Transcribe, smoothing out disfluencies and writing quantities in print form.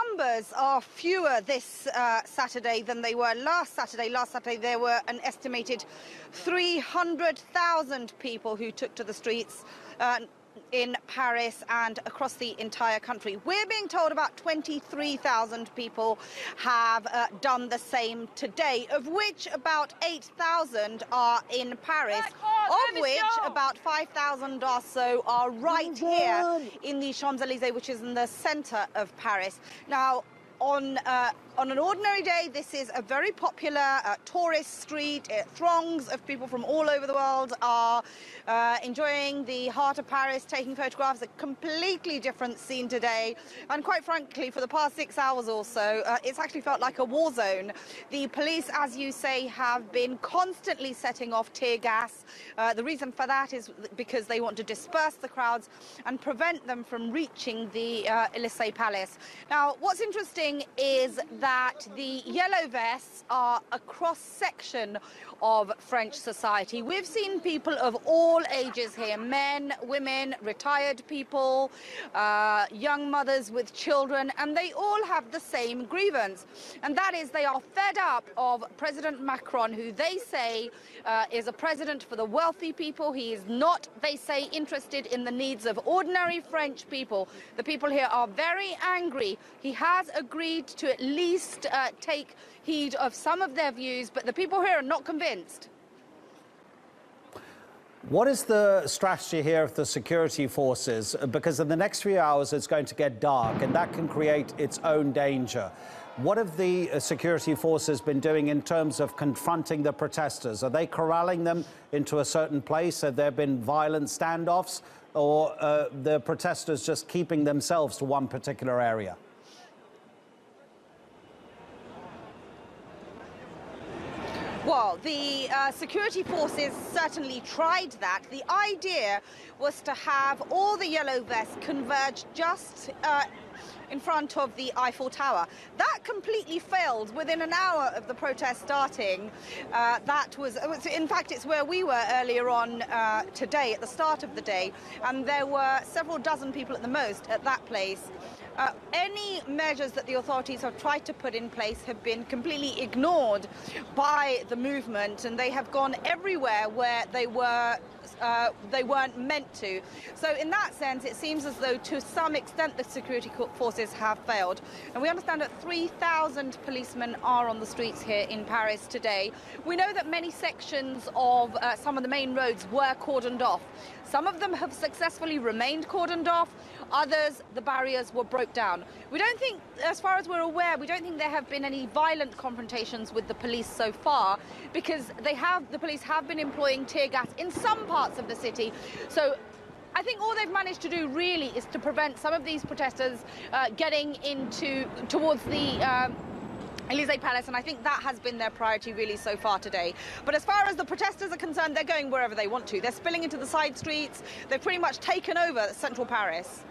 numbers are fewer this Saturday than they were last Saturday. Last Saturday, there were an estimated 300,000 people who took to the streets in Paris and across the entire country. We're being told about 23,000 people have done the same today, of which about 8,000 are in Paris, of which about 5,000 or so are right here in the Champs-Élysées, which is in the centre of Paris. Now, on an ordinary day, this is a very popular tourist street. Throngs of people from all over the world are enjoying the heart of Paris, taking photographs. A completely different scene today. And quite frankly, for the past 6 hours or so, it's actually felt like a war zone. The police, as you say, have been constantly setting off tear gas. The reason for that is because they want to disperse the crowds and prevent them from reaching the Élysée Palace. Now, what's interesting is that the yellow vests are a cross-section of French society. We've seen people of all ages here, men, women, retired people, young mothers with children, and they all have the same grievance. And that is they are fed up of President Macron, who they say is a president for the wealthy people. He is not, they say, interested in the needs of ordinary French people. The people here are very angry. He has agreed to at least take heed of some of their views, but the people here are not convinced. What is the strategy here of the security forces? Because in the next few hours it's going to get dark, and that can create its own danger. What have the security forces been doing in terms of confronting the protesters? Are they corralling them into a certain place? Have there been violent standoffs, or the protesters just keeping themselves to one particular area? Well, the security forces certainly tried that. The idea was to have all the yellow vests converge just in front of the Eiffel Tower. That completely failed within an hour of the protest starting. In fact, it's where we were earlier on today, at the start of the day, and there were several dozen people at the most at that place. Any measures that the authorities have tried to put in place have been completely ignored by the movement, and they have gone everywhere where they weren't meant to. So in that sense, it seems as though to some extent the security forces have failed. And we understand that 3,000 policemen are on the streets here in Paris today. We know that many sections of some of the main roads were cordoned off. Some of them have successfully remained cordoned off. Others, the barriers were broke down. We don't think, as far as we're aware, we don't think there have been any violent confrontations with the police so far, because the police have been employing tear gas in some parts of the city. So I think all they've managed to do really is to prevent some of these protesters getting towards the Élysée Palace, and I think that has been their priority really so far today. But as far as the protesters are concerned, they're going wherever they want to. They're spilling into the side streets. They've pretty much taken over central Paris.